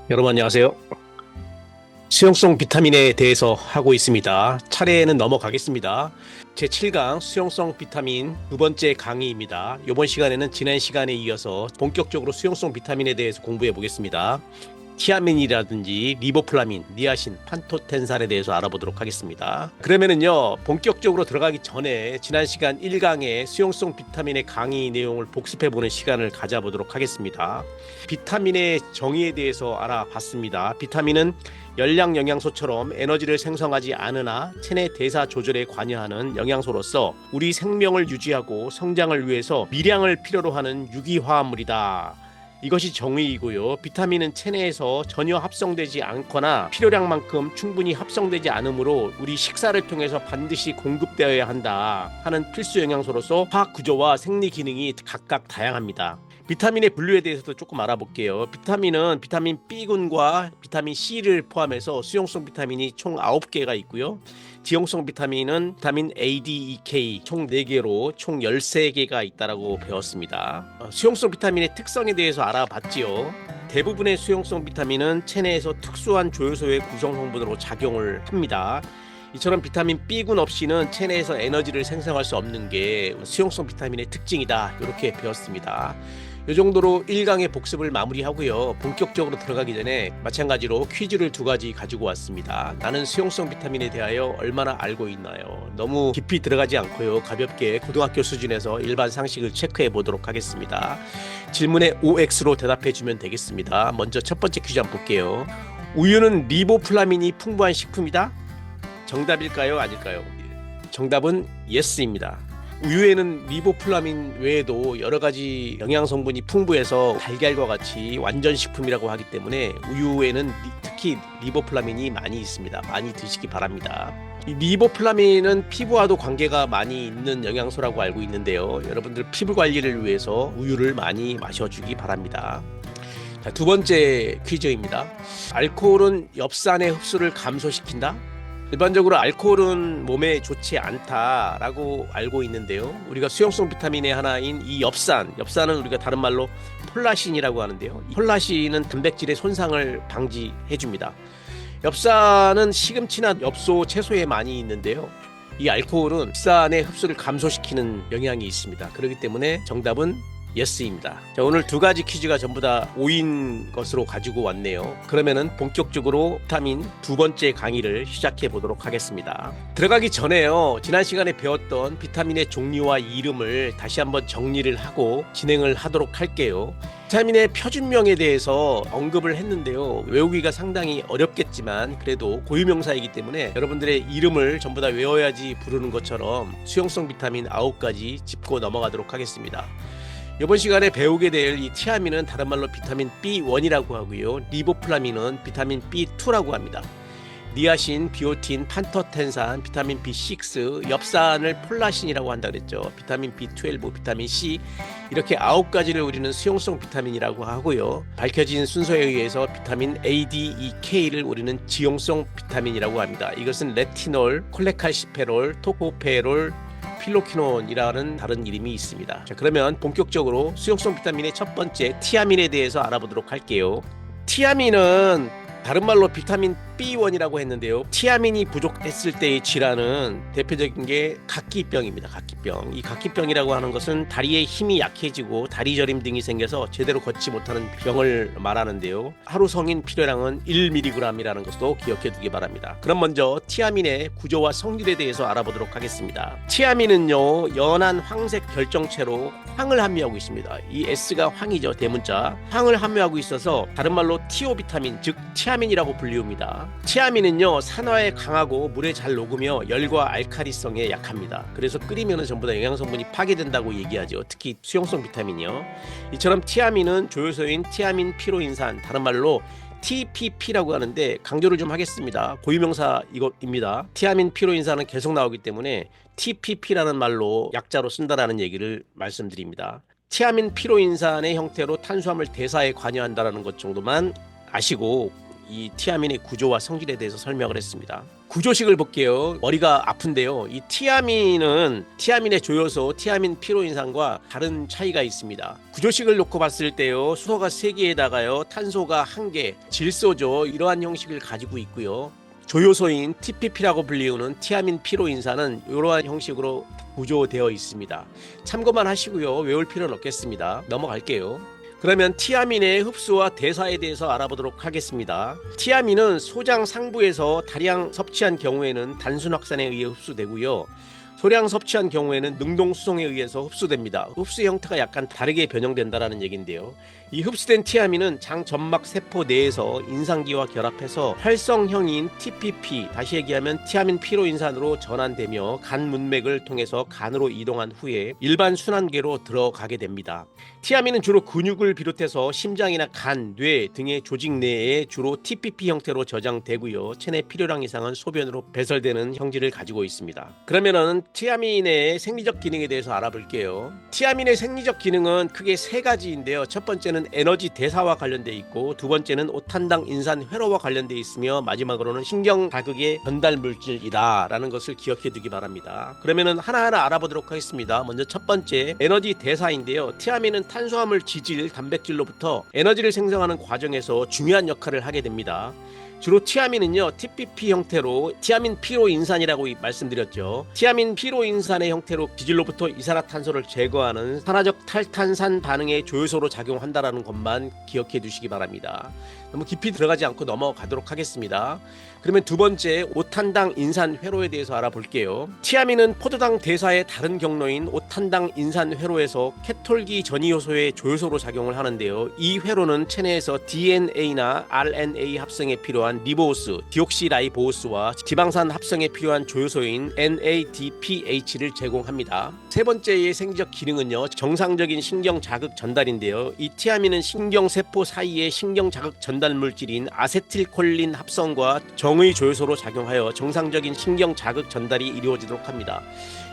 여러분 안녕하세요. 수용성 비타민에 대해서 하고 있습니다. 차례는 넘어가겠습니다. 제7강 수용성 비타민 두 번째 강의입니다. 이번 시간에는 지난 시간에 이어서 본격적으로 수용성 비타민에 대해서 공부해 보겠습니다. 티아민이라든지 리보플라민, 니아신, 판토텐산에 대해서 알아보도록 하겠습니다. 그러면은요, 본격적으로 들어가기 전에 지난 시간 1강의 수용성 비타민의 강의 내용을 복습해보는 시간을 가져보도록 하겠습니다. 비타민의 정의에 대해서 알아봤습니다. 비타민은 열량 영양소처럼 에너지를 생성하지 않으나 체내 대사 조절에 관여하는 영양소로서 우리 생명을 유지하고 성장을 위해서 미량을 필요로 하는 유기화합물이다. 이것이 정의이고요. 비타민은 체내에서 전혀 합성되지 않거나 필요량만큼 충분히 합성되지 않으므로 우리 식사를 통해서 반드시 공급되어야 한다 하는 필수 영양소로서 화학 구조와 생리 기능이 각각 다양합니다. 비타민의 분류에 대해서도 조금 알아볼게요. 비타민은 비타민 B군과 비타민 C를 포함해서 수용성 비타민이 총 9개가 있고요. 지용성 비타민은 비타민 A, D, E, K 총 4개로 총 13개가 있다고 배웠습니다. 수용성 비타민의 특성에 대해서 알아봤지요. 대부분의 수용성 비타민은 체내에서 특수한 조효소의 구성 성분으로 작용을 합니다. 이처럼 비타민 B군 없이는 체내에서 에너지를 생성할 수 없는 게 수용성 비타민의 특징이다. 이렇게 배웠습니다. 이 정도로 1강의 복습을 마무리하고요. 본격적으로 들어가기 전에 마찬가지로 퀴즈를 2가지 가지고 왔습니다. 나는 수용성 비타민에 대하여 얼마나 알고 있나요? 너무 깊이 들어가지 않고요. 가볍게 고등학교 수준에서 일반 상식을 체크해 보도록 하겠습니다. 질문에 OX로 대답해 주면 되겠습니다. 먼저 첫 번째 퀴즈 한번 볼게요. 우유는 리보플라민이 풍부한 식품이다? 정답일까요? 아닐까요? 정답은 예스입니다. 우유에는 리보플라민 외에도 여러 가지 영양 성분이 풍부해서 달걀과 같이 완전 식품이라고 하기 때문에 우유에는 특히 리보플라민이 많이 있습니다. 많이 드시기 바랍니다. 이 리보플라민은 피부와도 관계가 많이 있는 영양소라고 알고 있는데요. 여러분들 피부 관리를 위해서 우유를 많이 마셔주기 바랍니다. 자, 두 번째 퀴즈입니다. 알코올은 엽산의 흡수를 감소시킨다? 일반적으로 알코올은 몸에 좋지 않다라고 알고 있는데요. 우리가 수용성 비타민의 하나인 이 엽산은 우리가 다른 말로 폴라신이라고 하는데요. 폴라신은 단백질의 손상을 방지해줍니다. 엽산은 시금치나 엽소, 채소에 많이 있는데요. 이 알코올은 엽산의 흡수를 감소시키는 영향이 있습니다. 그렇기 때문에 정답은 예스입니다. 자, 오늘 2가지 퀴즈가 전부 다 O인 것으로 가지고 왔네요. 그러면은 본격적으로 비타민 두 번째 강의를 시작해 보도록 하겠습니다. 들어가기 전에요. 지난 시간에 배웠던 비타민의 종류와 이름을 다시 한번 정리를 하고 진행을 하도록 할게요. 비타민의 표준명에 대해서 언급을 했는데요. 외우기가 상당히 어렵겠지만 그래도 고유명사이기 때문에 여러분들의 이름을 전부 다 외워야지 부르는 것처럼 수용성 비타민 9가지 짚고 넘어가도록 하겠습니다. 이번 시간에 배우게 될 이 티아민은 다른 말로 비타민 B1이라고 하고요. 리보플라민은 비타민 B2라고 합니다. 니아신, 비오틴, 판토텐산, 비타민 B6, 엽산을 폴라신이라고 한다 그랬죠. 비타민 B12, 비타민 C 이렇게 9가지를 우리는 수용성 비타민이라고 하고요. 밝혀진 순서에 의해서 비타민 A, D, E, K를 우리는 지용성 비타민이라고 합니다. 이것은 레티놀, 콜레칼시페롤, 토코페롤, 필로키논이라는 다른 이름이 있습니다. 자, 그러면 본격적으로 수용성 비타민의 첫 번째 티아민에 대해서 알아보도록 할게요. 티아민은 다른 말로 비타민 B1이라고 했는데요. 티아민이 부족했을 때의 질환은 대표적인 게 각기병입니다. 각기병. 이 각기병이라고 하는 것은 다리의 힘이 약해지고 다리 저림 등이 생겨서 제대로 걷지 못하는 병을 말하는데요. 하루 성인 필요량은 1mg이라는 것도 기억해 두기 바랍니다. 그럼 먼저 티아민의 구조와 성질에 대해서 알아보도록 하겠습니다. 티아민은요, 연한 황색 결정체로 황을 함유하고 있습니다. 이 S가 황이죠. 대문자. 황을 함유하고 있어서 다른 말로 티오비타민, 즉 티아민이라고 불리웁니다. 티아민은요, 산화에 강하고 물에 잘 녹으며 열과 알칼리성에 약합니다. 그래서 끓이면 전부 다 영양성분이 파괴된다고 얘기하죠. 특히 수용성 비타민이요. 이처럼 티아민은 조효소인 티아민 피로인산, 다른 말로 TPP라고 하는데 강조를 좀 하겠습니다. 고유명사 이것입니다. 티아민 피로인산은 계속 나오기 때문에 TPP라는 말로 약자로 쓴다라는 얘기를 말씀드립니다. 티아민 피로인산의 형태로 탄수화물 대사에 관여한다는 것 정도만 아시고 이 티아민의 구조와 성질에 대해서 설명을 했습니다. 구조식을 볼게요. 머리가 아픈데요. 이 티아민의 조효소 티아민 피로인산과 다른 차이가 있습니다. 구조식을 놓고 봤을 때요. 수소가 3개에다가요. 탄소가 1개, 질소죠. 이러한 형식을 가지고 있고요. 조효소인 TPP라고 불리우는 티아민 피로인산은 이러한 형식으로 구조되어 있습니다. 참고만 하시고요. 외울 필요는 없겠습니다. 넘어갈게요. 그러면 티아민의 흡수와 대사에 대해서 알아보도록 하겠습니다. 티아민은 소장 상부에서 다량 섭취한 경우에는 단순 확산에 의해 흡수되고요. 소량 섭취한 경우에는 능동 수송에 의해서 흡수됩니다. 흡수 형태가 약간 다르게 변형된다는 얘기인데요. 이 흡수된 티아민은 장 점막 세포 내에서 인산기와 결합해서 활성형인 TPP, 다시 얘기하면 티아민 피로인산으로 전환되며 간 문맥을 통해서 간으로 이동한 후에 일반 순환계로 들어가게 됩니다. 티아민은 주로 근육을 비롯해서 심장이나 간, 뇌 등의 조직 내에 주로 TPP 형태로 저장되고요. 체내 필요량 이상은 소변으로 배설되는 형질을 가지고 있습니다. 그러면은 티아민의 생리적 기능에 대해서 알아볼게요. 티아민의 생리적 기능은 크게 3가지인데요. 첫 번째는 에너지 대사와 관련돼 있고, 두 번째는 오탄당 인산 회로와 관련돼 있으며, 마지막으로는 신경 자극의 전달 물질이다라는 것을 기억해 두기 바랍니다. 그러면은 하나하나 알아보도록 하겠습니다. 먼저 첫 번째 에너지 대사인데요. 티아민은 탄수화물, 지질, 단백질로부터 에너지를 생성하는 과정에서 중요한 역할을 하게 됩니다. 주로 티아민은요, TPP 형태로 티아민 피로인산이라고 말씀드렸죠. 티아민 피로인산의 형태로 지질로부터 이산화탄소를 제거하는 산화적 탈탄산 반응의 조효소로 작용한다는 것만 기억해 두시기 바랍니다. 너무 깊이 들어가지 않고 넘어가도록 하겠습니다. 그러면 두 번째, 오탄당 인산 회로에 대해서 알아볼게요. 티아민은 포도당 대사의 다른 경로인 오탄당 인산 회로에서 케톨기 전이효소의 조효소로 작용을 하는데요. 이 회로는 체내에서 DNA나 RNA 합성에 필요한 리보스, 디옥시라이보스와 지방산 합성에 필요한 조효소인 NADPH를 제공합니다. 세 번째의 생리적 기능은요, 정상적인 신경 자극 전달인데요. 이 티아민은 신경세포 사이의 신경 자극 전달 물질인 아세틸콜린 합성과 정의 조효소로 작용하여 정상적인 신경 자극 전달이 이루어지도록 합니다.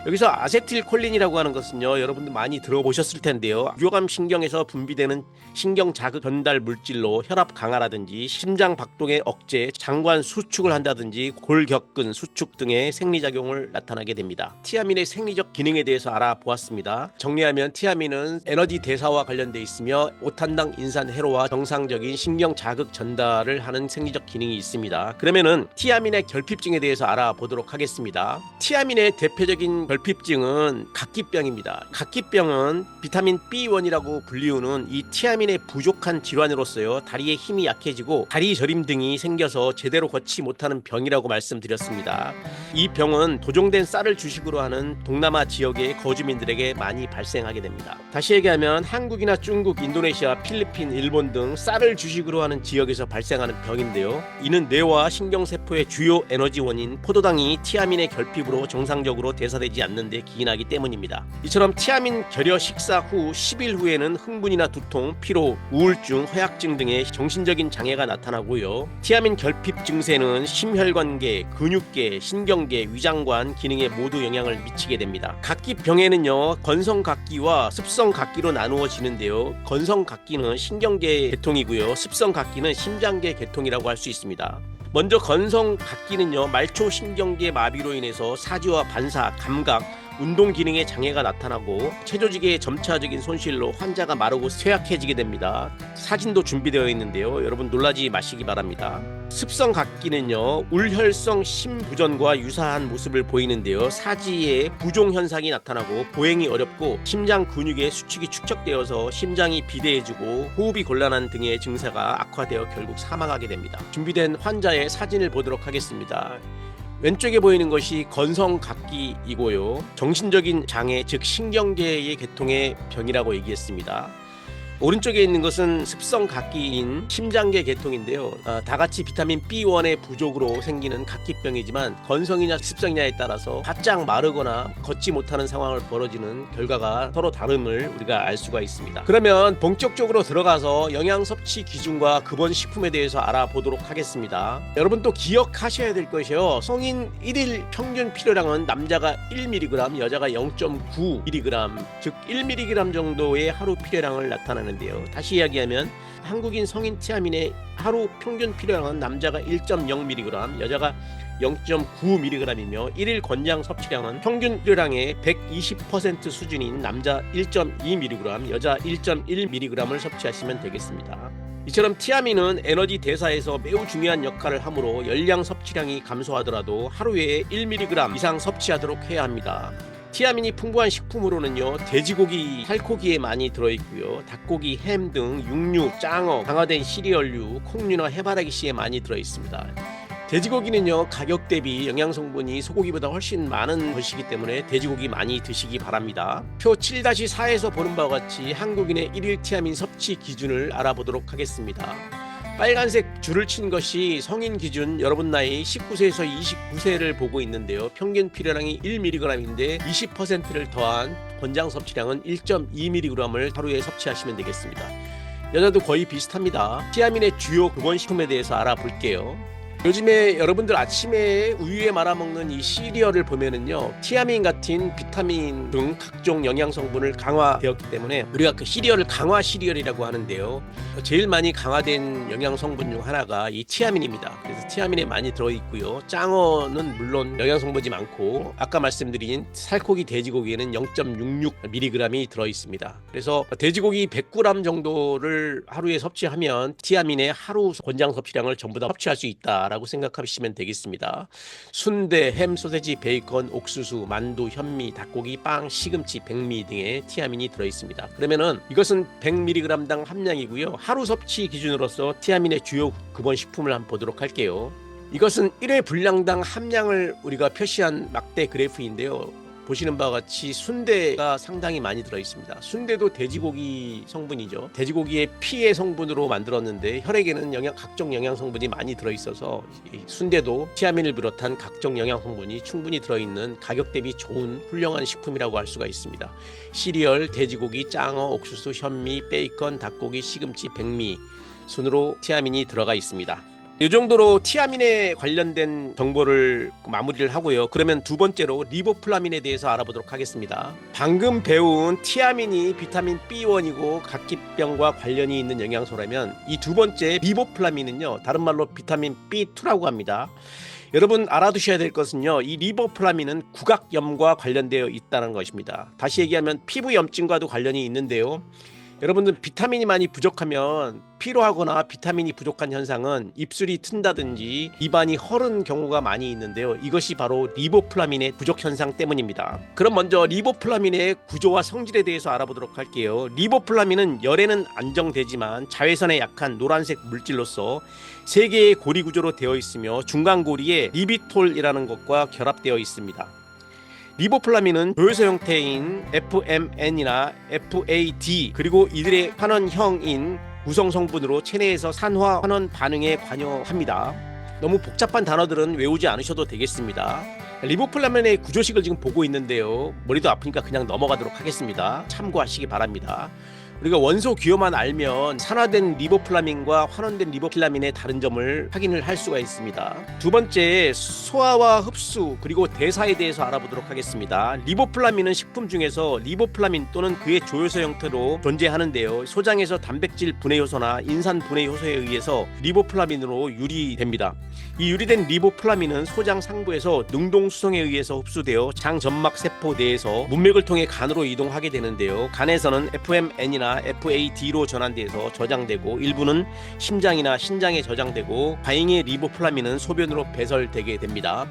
여기서 아세틸콜린이라고 하는 것은요, 여러분들 많이 들어보셨을 텐데요. 유교감 신경에서 분비되는 신경 자극 전달 물질로 혈압 강화라든지 심장 박동의 억제, 장관 수축을 한다든지 골격근 수축 등의 생리작용을 나타나게 됩니다. 티아민의 생리적 기능에 대해서 알아보았습니다. 정리하면 티아민은 에너지 대사와 관련돼 있으며 오탄당 인산 회로와 정상적인 신경 자극 전달을 하는 생리적 기능이 있습니다. 그러면은 티아민의 결핍증에 대해서 알아보도록 하겠습니다. 티아민의 대표적인 결핍증은 각기병입니다. 각기병은 비타민 B1이라고 불리우는 이 티아민의 부족한 질환으로서요, 다리의 힘이 약해지고 다리 저림 등이 생겨서 제대로 걷지 못하는 병이라고 말씀드렸습니다. 이 병은 도종된 쌀을 주식으로 하는 동남아 지역의 거주민들에게 많이 발생하게 됩니다. 다시 얘기하면 한국이나 중국, 인도네시아, 필리핀, 일본 등 쌀을 주식으로 하는 지역에서 발생하는 병인데요. 이는 뇌와 신경세포의 주요 에너지원인 포도당이 티아민의 결핍으로 정상적으로 대사되지 않는데 기인하기 때문입니다. 이처럼 티아민 결여 식사 후 10일 후에는 흥분이나 두통, 피로, 우울증, 허약증 등의 정신적인 장애가 나타나고요. 티아민 결핍 증세는 심혈관계, 근육계, 신경계, 위장관 기능에 모두 영향을 미치게 됩니다. 각기병에는요, 건성각기와 습성각기로 나누어지는데요. 건성각기는 신경계 계통이고요. 습성각기는 심장계 계통이라고 할 수 있습니다. 먼저 건성각기는요, 말초신경계 마비로 인해서 사지와 반사, 감각, 운동 기능에 장애가 나타나고 체조직의 점차적인 손실로 환자가 마르고 쇠약해지게 됩니다. 사진도 준비되어 있는데요. 여러분 놀라지 마시기 바랍니다. 습성각기는요, 울혈성 심부전과 유사한 모습을 보이는데요. 사지에 부종 현상이 나타나고 보행이 어렵고 심장 근육의 수축이 축적되어서 심장이 비대해지고 호흡이 곤란한 등의 증세가 악화되어 결국 사망하게 됩니다. 준비된 환자의 사진을 보도록 하겠습니다. 왼쪽에 보이는 것이 건성각기이고요. 정신적인 장애, 즉 신경계의 계통의 병이라고 얘기했습니다. 오른쪽에 있는 것은 습성각기인 심장계 계통인데요. 다같이 비타민 B1의 부족으로 생기는 각기병이지만 건성이냐 습성이냐에 따라서 바짝 마르거나 걷지 못하는 상황을 벌어지는 결과가 서로 다름을 우리가 알 수가 있습니다. 그러면 본격적으로 들어가서 영양 섭취 기준과 급원 식품에 대해서 알아보도록 하겠습니다. 여러분 또 기억하셔야 될 것이요, 성인 1일 평균 필요량은 남자가 1mg, 여자가 0.9mg, 즉 1mg 정도의 하루 필요량을 나타내는 데요. 다시 이야기하면 한국인 성인 티아민의 하루 평균 필요량은 남자가 1.0mg, 여자가 0.9mg이며 1일 권장 섭취량은 평균 필요량의 120% 수준인 남자 1.2mg, 여자 1.1mg을 섭취하시면 되겠습니다. 이처럼 티아민은 에너지 대사에서 매우 중요한 역할을 하므로 열량 섭취량이 감소하더라도 하루에 1mg 이상 섭취하도록 해야 합니다. 티아민이 풍부한 식품으로는요, 돼지고기, 살코기에 많이 들어있고요, 닭고기, 햄 등 육류, 짱어, 강화된 시리얼류, 콩류나 해바라기 씨에 많이 들어있습니다. 돼지고기는요, 가격 대비 영양 성분이 소고기보다 훨씬 많은 것이기 때문에 돼지고기 많이 드시기 바랍니다. 표 7-4에서 보는 바와 같이 한국인의 1일 티아민 섭취 기준을 알아보도록 하겠습니다. 빨간색 줄을 친 것이 성인 기준 여러분 나이 19세에서 29세를 보고 있는데요. 평균 필요량이 1mg인데 20%를 더한 권장 섭취량은 1.2mg을 하루에 섭취하시면 되겠습니다. 여자도 거의 비슷합니다. 티아민의 주요 근원식품에 대해서 알아볼게요. 요즘에 여러분들 아침에 우유에 말아먹는 이 시리얼을 보면은요, 티아민 같은 비타민 등 각종 영양 성분을 강화되었기 때문에 우리가 그 시리얼을 강화 시리얼이라고 하는데요, 제일 많이 강화된 영양 성분 중 하나가 이 티아민입니다. 그래서 티아민에 많이 들어있고요, 짱어는 물론 영양 성분이 많고 아까 말씀드린 살코기, 돼지고기에는 0.66mg이 들어있습니다. 그래서 돼지고기 100g 정도를 하루에 섭취하면 티아민의 하루 권장 섭취량을 전부 다 섭취할 수 있다 라고 생각하시면 되겠습니다. 순대, 햄, 소세지, 베이컨, 옥수수, 만두, 현미, 닭고기, 빵, 시금치, 백미 등의 티아민이 들어있습니다. 그러면은 이것은 100mg당 함량이고요. 하루 섭취 기준으로서 티아민의 주요 근원 식품을 한번 보도록 할게요. 이것은 1회 분량당 함량을 우리가 표시한 막대 그래프인데요. 보시는 바와 같이 순대가 상당히 많이 들어있습니다. 순대도 돼지고기 성분이죠. 돼지고기의 피의 성분으로 만들었는데 혈액에는 각종 영양 성분이 많이 들어있어서 순대도 티아민을 비롯한 각종 영양 성분이 충분히 들어있는 가격 대비 좋은 훌륭한 식품이라고 할 수가 있습니다. 시리얼, 돼지고기, 짱어, 옥수수, 현미, 베이컨, 닭고기, 시금치, 백미 순으로 티아민이 들어가 있습니다. 이 정도로 티아민에 관련된 정보를 마무리를 하고요. 그러면 두 번째로 리보플라민에 대해서 알아보도록 하겠습니다. 방금 배운 티아민이 비타민 B1이고 각기병과 관련이 있는 영양소라면 이 두 번째 리보플라민은요, 다른 말로 비타민 B2라고 합니다. 여러분 알아두셔야 될 것은요, 이 리보플라민은 구각염과 관련되어 있다는 것입니다. 다시 얘기하면 피부염증과도 관련이 있는데요. 여러분들 비타민이 많이 부족하면 피로하거나 비타민이 부족한 현상은 입술이 튼다든지 입안이 헐은 경우가 많이 있는데요. 이것이 바로 리보플라민의 부족 현상 때문입니다. 그럼 먼저 리보플라민의 구조와 성질에 대해서 알아보도록 할게요. 리보플라민은 열에는 안정되지만 자외선에 약한 노란색 물질로서 세 개의 고리 구조로 되어 있으며 중간 고리에 리비톨이라는 것과 결합되어 있습니다. 리보플라민은 조효소 형태인 FMN이나 FAD 그리고 이들의 환원형인 구성 성분으로 체내에서 산화 환원 반응에 관여합니다. 너무 복잡한 단어들은 외우지 않으셔도 되겠습니다. 리보플라민의 구조식을 지금 보고 있는데요. 머리도 아프니까 그냥 넘어가도록 하겠습니다. 참고하시기 바랍니다. 우리가 원소 기호만 알면 산화된 리보플라민과 환원된 리보플라민의 다른 점을 확인을 할 수가 있습니다. 두 번째, 소화와 흡수 그리고 대사에 대해서 알아보도록 하겠습니다. 리보플라민은 식품 중에서 리보플라민 또는 그의 조효소 형태로 존재하는데요. 소장에서 단백질 분해 효소나 인산 분해 효소에 의해서 리보플라민으로 유리됩니다. 이 유리된 리보플라민은 소장 상부에서 능동 수송에 의해서 흡수되어 장 점막 세포 내에서 문맥을 통해 간으로 이동하게 되는데요. 간에서는 FMN이나 FAD로 전환돼서 저장되고 일부는 심장이나 신장에 저장되고 과잉의 리보플라민은 소변으로 배설되게 됩니다.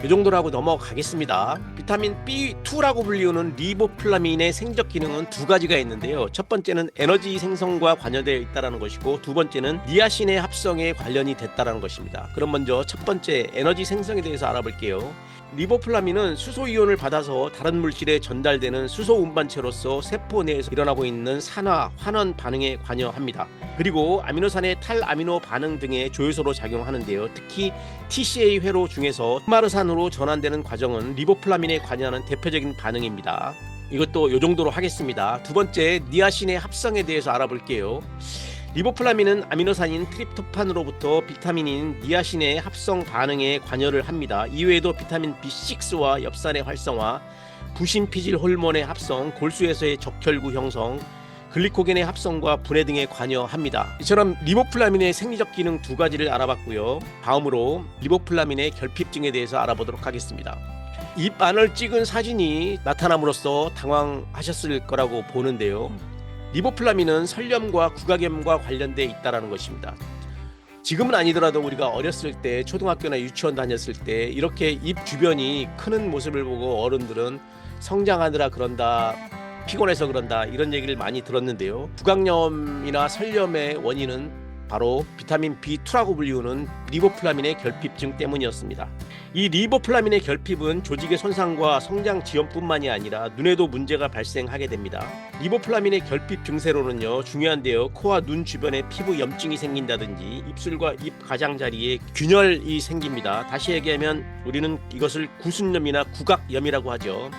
이 정도로 하고 넘어가겠습니다. 비타민 B2라고 불리우는 리보플라민의 생적 기능은 두 가지가 있는데요. 첫 번째는 에너지 생성과 관여되어 있다는 것이고 두 번째는 니아신의 합성에 관련이 됐다는 것입니다. 그럼 먼저 첫 번째 에너지 생성에 대해서 알아볼게요. 리보플라민은 수소이온을 받아서 다른 물질에 전달되는 수소 운반체로서 세포 내에서 일어나고 있는 산화, 환원 반응에 관여합니다. 그리고 아미노산의 탈아미노 반응 등의 조효소로 작용하는데요. 특히 TCA 회로 중에서 흐마르산으로 전환되는 과정은 리보플라민에 관여하는 대표적인 반응입니다. 이것도 이 정도로 하겠습니다. 두 번째, 니아신의 합성에 대해서 알아볼게요. 리보플라민은 아미노산인 트립토판으로부터 비타민인 니아신의 합성 반응에 관여를 합니다. 이외에도 비타민 B6와 엽산의 활성화, 부신피질 호르몬의 합성, 골수에서의 적혈구 형성, 글리코겐의 합성과 분해 등에 관여합니다. 이처럼 리보플라민의 생리적 기능 두 가지를 알아봤고요. 다음으로 리보플라민의 결핍증에 대해서 알아보도록 하겠습니다. 입 안을 찍은 사진이 나타남으로써 당황하셨을 거라고 보는데요. 리보플라민은 설염과 구각염과 관련돼 있다는 것입니다. 지금은 아니더라도 우리가 어렸을 때 초등학교나 유치원 다녔을 때 이렇게 입 주변이 크는 모습을 보고 어른들은 성장하느라 그런다, 피곤해서 그런다 이런 얘기를 많이 들었는데요. 구강염이나 설염의 원인은 바로 비타민 B2라고 불리우는 리보플라민의 결핍증 때문이었습니다. 이 리보플라민의 결핍은 조직의 손상과 성장 지연뿐만이 아니라 눈에도 문제가 발생하게 됩니다. 리보플라민의 결핍 증세로는요, 중요한데요, 코와 눈 주변에 피부 염증이 생긴다든지 입술과 입 가장자리에 균열이 생깁니다. 다시 얘기하면 우리는 이것을 구순염이나 구각염이라고 하죠.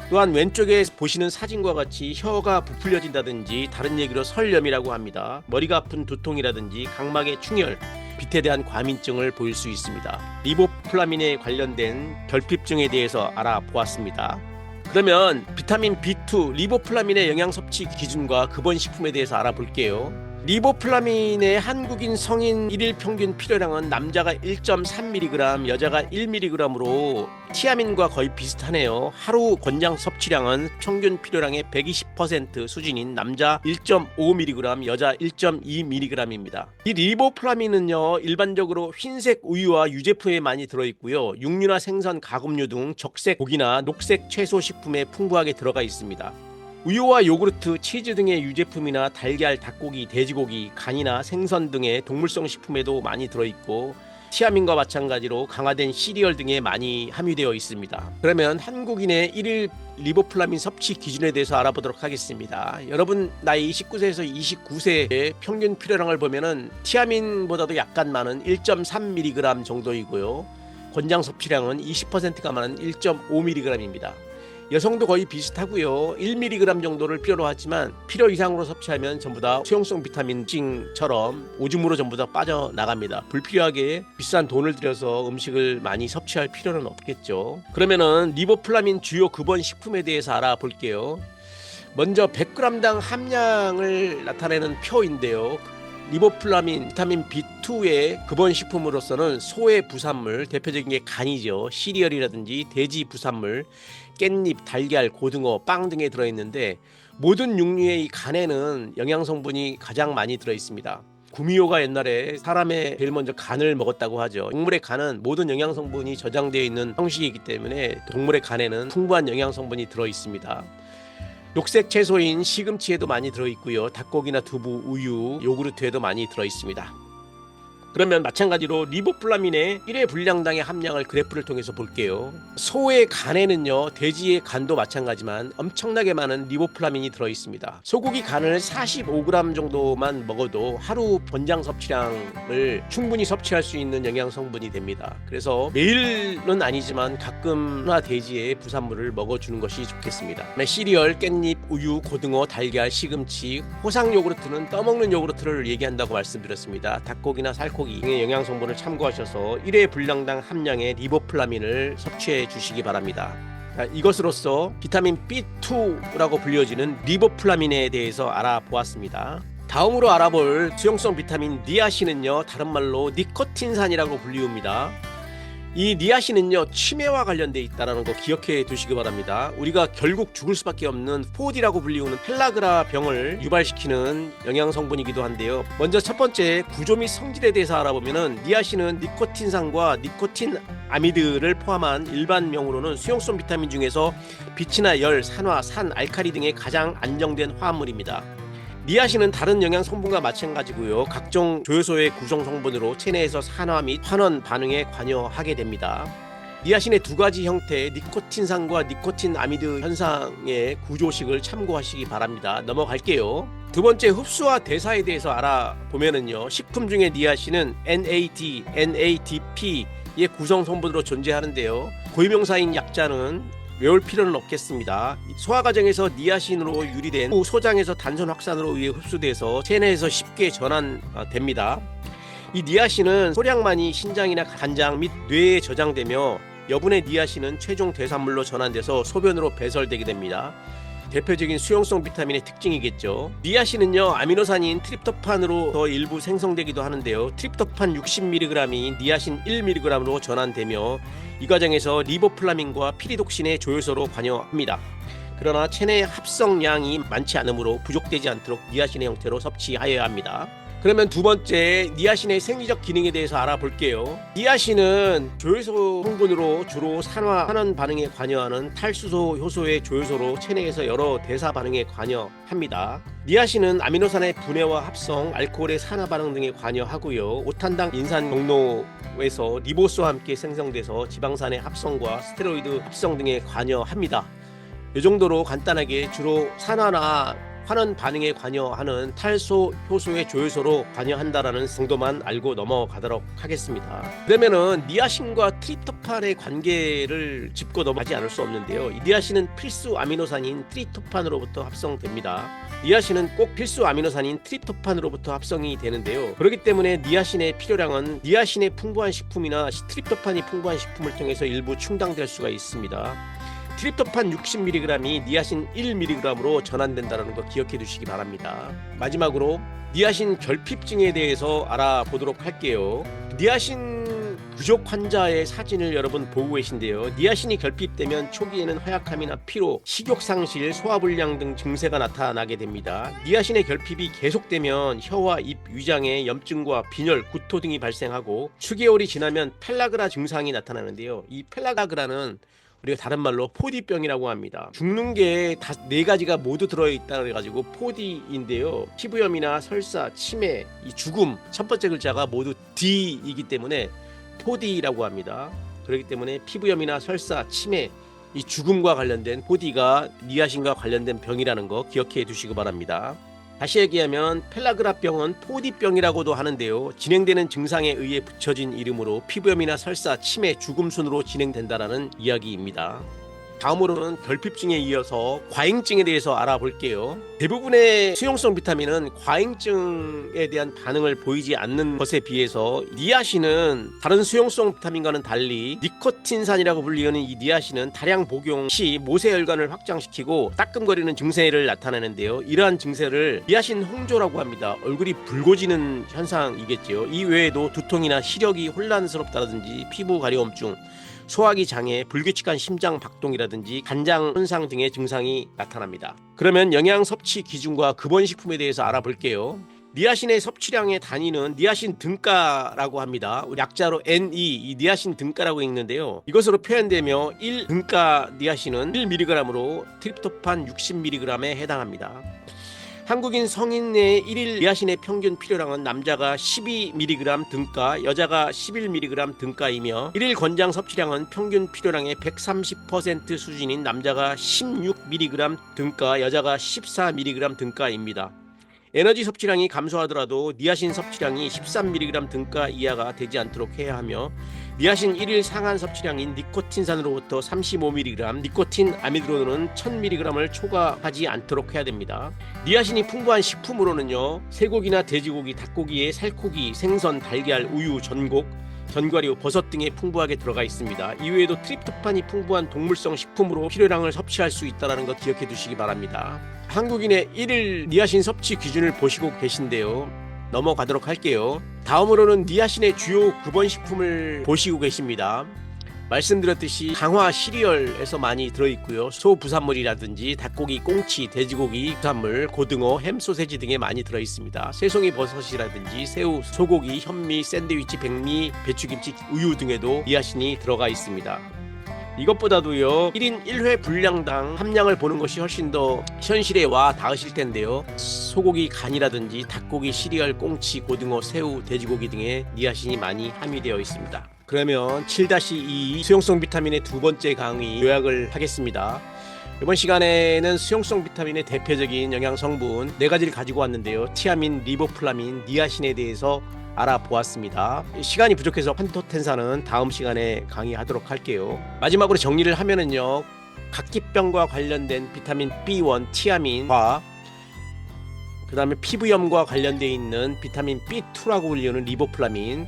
또한 왼쪽에 보시는 사진과 같이 혀가 부풀려진다든지 다른 얘기로 설염이라고 합니다. 머리가 아픈 두통이라든지 각막의 충혈, 빛에 대한 과민증을 보일 수 있습니다. 리보플라민에 관련된 결핍증에 대해서 알아보았습니다. 그러면 비타민 B2, 리보플라민의 영양 섭취 기준과 급원식품에 대해서 알아볼게요. 리보플라민의 한국인 성인 1일 평균 필요량은 남자가 1.3mg, 여자가 1mg으로 티아민과 거의 비슷하네요. 하루 권장 섭취량은 평균 필요량의 120% 수준인 남자 1.5mg, 여자 1.2mg입니다. 이 리보플라민은요, 일반적으로 흰색 우유와 유제품에 많이 들어있고요. 육류나 생선, 가금류 등 적색 고기나 녹색 채소 식품에 풍부하게 들어가 있습니다. 우유와 요구르트, 치즈 등의 유제품이나 달걀, 닭고기, 돼지고기, 간이나 생선 등의 동물성 식품에도 많이 들어있고 티아민과 마찬가지로 강화된 시리얼 등에 많이 함유되어 있습니다. 그러면 한국인의 1일 리보플라민 섭취 기준에 대해서 알아보도록 하겠습니다. 여러분 나이 19세에서 29세의 평균 필요량을 보면은 티아민보다도 약간 많은 1.3mg 정도이고요. 권장 섭취량은 20%가 많은 1.5mg입니다. 여성도 거의 비슷하고요. 1mg 정도를 필요로 하지만 필요 이상으로 섭취하면 전부 다 수용성 비타민증처럼 오줌으로 전부 다 빠져나갑니다. 불필요하게 비싼 돈을 들여서 음식을 많이 섭취할 필요는 없겠죠. 그러면은 리보플라민 주요 급원 식품에 대해서 알아볼게요. 먼저 100g당 함량을 나타내는 표인데요. 리보플라민, 비타민 B2의 급원 식품으로서는 소의 부산물, 대표적인 게 간이죠. 시리얼이라든지 돼지 부산물, 깻잎, 달걀, 고등어, 빵 등에 들어있는데 모든 육류의 이 간에는 영양 성분이 가장 많이 들어있습니다. 구미호가 옛날에 사람의 제일 먼저 간을 먹었다고 하죠. 동물의 간은 모든 영양 성분이 저장되어 있는 형식이기 때문에 동물의 간에는 풍부한 영양 성분이 들어있습니다. 녹색 채소인 시금치에도 많이 들어있고요. 닭고기나 두부, 우유, 요구르트에도 많이 들어있습니다. 그러면 마찬가지로 리보플라민의 1회 분량당의 함량을 그래프를 통해서 볼게요. 소의 간에는요, 돼지의 간도 마찬가지만 엄청나게 많은 리보플라민이 들어있습니다. 소고기 간을 45g 정도만 먹어도 하루 권장 섭취량을 충분히 섭취할 수 있는 영양 성분이 됩니다. 그래서 매일은 아니지만 가끔 나 돼지의 부산물을 먹어주는 것이 좋겠습니다. 시리얼, 깻잎, 우유, 고등어, 달걀, 시금치, 호상 요구르트는 떠먹는 요구르트를 얘기한다고 말씀드렸습니다. 닭고기나 살코기 등의 영양 성분을 참고하셔서 1회 분량당 함량의 리보플라민을 섭취해 주시기 바랍니다. 이것으로써 비타민 B2라고 불려지는 리보플라민에 대해서 알아보았습니다. 다음으로 알아볼 수용성 비타민 니아신은요, 다른 말로 니코틴산이라고 불리웁니다. 이 니아신은요, 치매와 관련돼 있다는 거 기억해 두시기 바랍니다. 우리가 결국 죽을 수밖에 없는 4D라고 불리우는 펠라그라 병을 유발시키는 영양 성분이기도 한데요. 먼저 첫 번째 구조 및 성질에 대해서 알아보면은 니아신은 니코틴산과 니코틴 아미드를 포함한 일반명으로는 수용성 비타민 중에서 빛이나 열, 산화, 산, 알칼리 등의 가장 안정된 화합물입니다. 니아신은 다른 영양 성분과 마찬가지고요. 각종 조효소의 구성 성분으로 체내에서 산화 및 환원 반응에 관여하게 됩니다. 니아신의 두 가지 형태의 니코틴산과 니코틴 아미드 현상의 구조식을 참고하시기 바랍니다. 넘어갈게요. 두 번째, 흡수와 대사에 대해서 알아보면은요, 식품 중에 니아신은 NAD, NADP의 구성 성분으로 존재하는데요. 고유명사인 약자는 외울 필요는 없겠습니다. 소화 과정에서 니아신으로 유리된 후 소장에서 단순 확산으로 의해 흡수돼서 체내에서 쉽게 전환됩니다. 이 니아신은 소량만이 신장이나 간장 및 뇌에 저장되며 여분의 니아신은 최종 대사물로 전환돼서 소변으로 배설되게 됩니다. 대표적인 수용성 비타민의 특징이겠죠. 니아신은요, 아미노산인 트립토판으로 더 일부 생성되기도 하는데요. 트립토판 60mg이 니아신 1mg로 전환되며 이 과정에서 리보플라민과 피리독신의 조효소로 관여합니다. 그러나 체내 합성량이 많지 않으므로 부족되지 않도록 니아신의 형태로 섭취하여야 합니다. 그러면 두 번째, 니아신의 생리적 기능에 대해서 알아볼게요. 니아신은 조효소 성분으로 주로 산화하는 반응에 관여하는 탈수소 효소의 조효소로 체내에서 여러 대사 반응에 관여합니다. 니아신은 아미노산의 분해와 합성, 알코올의 산화 반응 등에 관여하고요. 오탄당 인산 경로에서 리보스와 함께 생성돼서 지방산의 합성과 스테로이드 합성 등에 관여합니다. 이 정도로 간단하게 주로 산화나 환원 반응에 관여하는 탈소 효소의 조효소로 관여한다라는 정도만 알고 넘어가도록 하겠습니다. 그러면은 니아신과 트립토판의 관계를 짚고 넘어가지 않을 수 없는데요. 이 니아신은 필수 아미노산인 트립토판으로부터 합성됩니다. 니아신은 꼭 필수 아미노산인 트립토판으로부터 합성이 되는데요. 그렇기 때문에 니아신의 필요량은 니아신의 풍부한 식품이나 트립토판이 풍부한 식품을 통해서 일부 충당될 수가 있습니다. 트립토판 60mg이 니아신 1mg로 전환된다는 거 기억해 두시기 바랍니다. 마지막으로 니아신 결핍증에 대해서 알아보도록 할게요. 니아신 부족 환자의 사진을 여러분 보고 계신데요. 니아신이 결핍되면 초기에는 허약함이나 피로, 식욕상실, 소화불량 등 증세가 나타나게 됩니다. 니아신의 결핍이 계속되면 혀와 입 위장에 염증과 빈혈, 구토 등이 발생하고 수개월이 지나면 펠라그라 증상이 나타나는데요. 이 펠라그라는 우리가 다른 말로 포디병이라고 합니다. 죽는 게 다 4가지가 모두 들어있다 그래가지고 포디인데요. 피부염이나 설사, 치매, 이 죽음, 첫 번째 글자가 모두 D이기 때문에 포디라고 합니다. 그렇기 때문에 피부염이나 설사, 치매, 이 죽음과 관련된 포디가 니아신과 관련된 병이라는 거 기억해 두시기 바랍니다. 다시 얘기하면 펠라그라병은 포디병이라고도 하는데요. 진행되는 증상에 의해 붙여진 이름으로 피부염이나 설사, 치매, 죽음 순으로 진행된다라는 이야기입니다. 다음으로는 결핍증에 이어서 과잉증에 대해서 알아볼게요. 대부분의 수용성 비타민은 과잉증에 대한 반응을 보이지 않는 것에 비해서 니아신은 다른 수용성 비타민과는 달리 니코틴산이라고 불리는 이 니아신은 다량 복용 시 모세혈관을 확장시키고 따끔거리는 증세를 나타내는데요. 이러한 증세를 니아신 홍조라고 합니다. 얼굴이 붉어지는 현상이겠죠. 이 외에도 두통이나 시력이 혼란스럽다든지 피부 가려움증, 소화기 장애, 불규칙한 심장 박동이라든지 간장 손상 등의 증상이 나타납니다. 그러면 영양 섭취 기준과 급원식품에 대해서 알아볼게요. 니아신의 섭취량의 단위는 니아신 등가라고 합니다. 약자로 NE, 이 니아신 등가라고 읽는데요. 이것으로 표현되며 1등가 니아신은 1mg으로 트립토판 60mg에 해당합니다. 한국인 성인의 1일 니아신의 평균 필요량은 남자가 12mg 등가, 여자가 11mg 등가이며 1일 권장 섭취량은 평균 필요량의 130% 수준인 남자가 16mg 등가, 여자가 14mg 등가입니다. 에너지 섭취량이 감소하더라도 니아신 섭취량이 13mg 등가 이하가 되지 않도록 해야 하며 니아신 1일 상한 섭취량인 니코틴산으로부터 35mg, 니코틴 아미드로는 1000mg을 초과하지 않도록 해야 됩니다. 니아신이 풍부한 식품으로는요, 쇠고기나 돼지고기, 닭고기에 살코기, 생선, 달걀, 우유, 전곡, 견과류, 버섯 등에 풍부하게 들어가 있습니다. 이외에도 트립토판이 풍부한 동물성 식품으로 필요량을 섭취할 수 있다는 거 기억해 두시기 바랍니다. 한국인의 1일 니아신 섭취 기준을 보시고 계신데요. 넘어가도록 할게요. 다음으로는 니아신의 주요 급원식품을 보시고 계십니다. 말씀드렸듯이 강화 시리얼에서 많이 들어있고요. 소부산물이라든지 닭고기, 꽁치, 돼지고기, 부산물, 고등어, 햄, 소세지 등에 많이 들어있습니다. 새송이 버섯이라든지 새우, 소고기, 현미, 샌드위치, 백미, 배추김치, 우유 등에도 니아신이 들어가 있습니다. 이것보다도요, 1인 1회 분량당 함량을 보는 것이 훨씬 더 현실에 와 닿으실 텐데요. 소고기 간이라든지 닭고기, 시리얼, 꽁치, 고등어, 새우, 돼지고기 등에 니아신이 많이 함유되어 있습니다. 그러면 7-2 수용성 비타민의 두 번째 강의 요약을 하겠습니다. 이번 시간에는 수용성 비타민의 대표적인 영양 성분 4가지를 가지고 왔는데요. 티아민, 리보플라민, 니아신에 대해서 알아보았습니다. 시간이 부족해서 판토텐산은 다음 시간에 강의하도록 할게요. 마지막으로 정리를 하면은요, 각기병과 관련된 비타민 B1, 티아민과 그 다음에 피부염과 관련되어 있는 비타민 B2라고 불리는 리보플라민,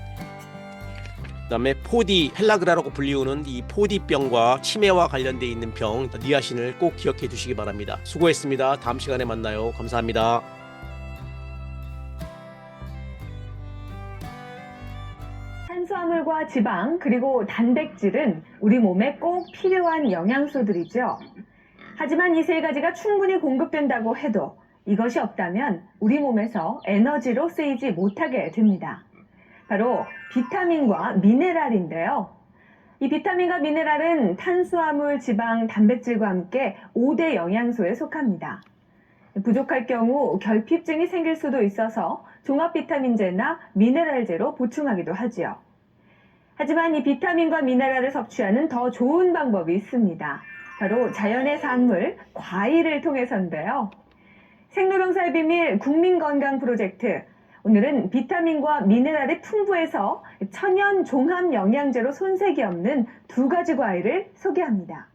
그다음에 포디, 펠라그라라고 불리우는 이 포디병과 치매와 관련돼 있는 병 니아신을 꼭 기억해 두시기 바랍니다. 수고했습니다. 다음 시간에 만나요. 감사합니다. 탄수화물과 지방 그리고 단백질은 우리 몸에 꼭 필요한 영양소들이죠. 하지만 이 세 가지가 충분히 공급된다고 해도 이것이 없다면 우리 몸에서 에너지로 쓰이지 못하게 됩니다. 바로 비타민과 미네랄인데요. 이 비타민과 미네랄은 탄수화물, 지방, 단백질과 함께 5대 영양소에 속합니다. 부족할 경우 결핍증이 생길 수도 있어서 종합 비타민제나 미네랄제로 보충하기도 하지요. 하지만 이 비타민과 미네랄을 섭취하는 더 좋은 방법이 있습니다. 바로 자연의 산물, 과일을 통해서인데요. 생로병사의 비밀 국민건강 프로젝트. 오늘은 비타민과 미네랄이 풍부해서 천연 종합 영양제로 손색이 없는 두 가지 과일을 소개합니다.